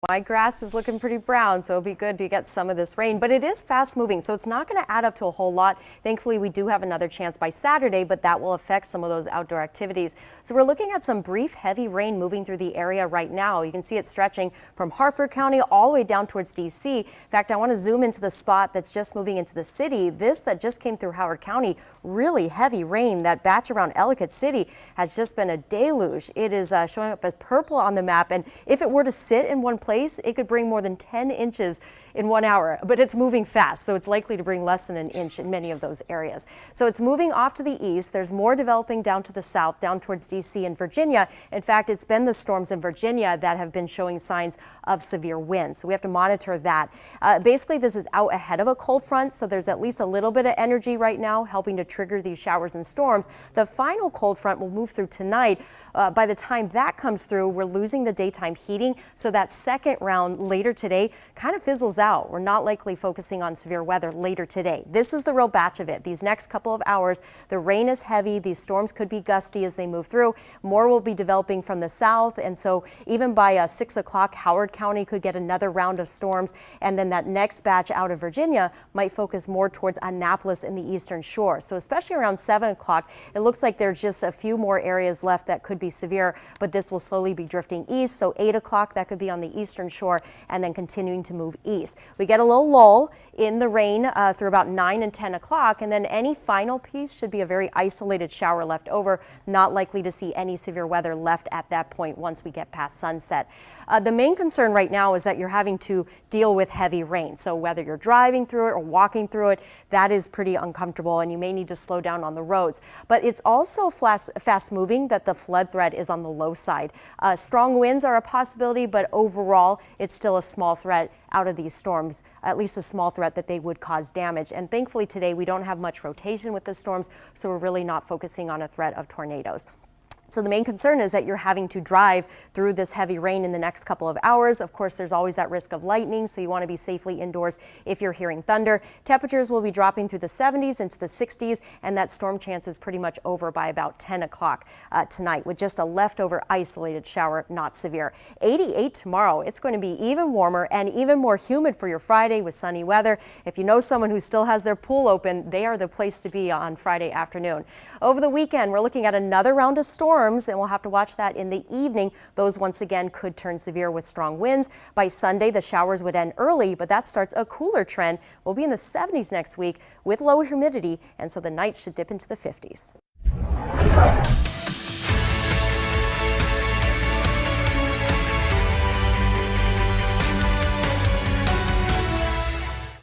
My grass is looking pretty brown, so it'll be good to get some of this rain, but it is fast moving, so it's not going to add up to a whole lot. Thankfully, we do have another chance by Saturday, but that will affect some of those outdoor activities. So we're looking at some brief heavy rain moving through the area right now. You can see it stretching from Harford County all the way down towards DC. In fact, I want to zoom into the spot that's just moving into the city. This that just came through Howard County, really heavy rain. That batch around Ellicott City has just been a deluge. It is showing up as purple on the map, and if it were to sit in one place, it could bring more than 10 inches in 1 hour, but it's moving fast, so it's likely to bring less than an inch in many of those areas. So it's moving off to the east. There's more developing down to the south, down towards DC and Virginia. In fact, it's been the storms in Virginia that have been showing signs of severe winds, so we have to monitor that. Basically, this is out ahead of a cold front, so there's at least a little bit of energy right now helping to trigger these showers and storms. The final cold front will move through tonight. By the time that comes through, we're losing the daytime heating, so that second round later today kind of fizzles out. We're not likely focusing on severe weather later today. This is the real batch of it. These next couple of hours, the rain is heavy. These storms could be gusty as they move through. More will be developing from the south, and so even by 6 o'clock, Howard County could get another round of storms, and then that next batch out of Virginia might focus more towards Annapolis in the eastern shore. So especially around 7 o'clock, it looks like there's just a few more areas left that could be severe, but this will slowly be drifting east. So 8 o'clock, that could be on the eastern shore and then continuing to move east. We get a little lull in the rain through about 9 and 10 o'clock, and then any final piece should be a very isolated shower left over. Not likely to see any severe weather left at that point once we get past sunset. The main concern right now is that you're having to deal with heavy rain. So whether you're driving through it or walking through it, that is pretty uncomfortable, and you may need to slow down on the roads. But it's also fast moving that the flood threat is on the low side. Strong winds are a possibility, but overall, it's still a small threat out of these storms, at least a small threat that they would cause damage. And thankfully today, we don't have much rotation with the storms, so we're really not focusing on a threat of tornadoes. So the main concern is that you're having to drive through this heavy rain in the next couple of hours. Of course, there's always that risk of lightning, so you want to be safely indoors if you're hearing thunder. Temperatures will be dropping through the 70s into the 60s, and that storm chance is pretty much over by about 10 o'clock tonight, with just a leftover isolated shower, not severe. 88 tomorrow. It's going to be even warmer and even more humid for your Friday with sunny weather. If you know someone who still has their pool open, they are the place to be on Friday afternoon. Over the weekend, we're looking at another round of storms, and we'll have to watch that in the evening. Those once again could turn severe with strong winds. By Sunday, the showers would end early, but that starts a cooler trend. We'll be in the 70s next week with low humidity, and so the nights should dip into the 50s.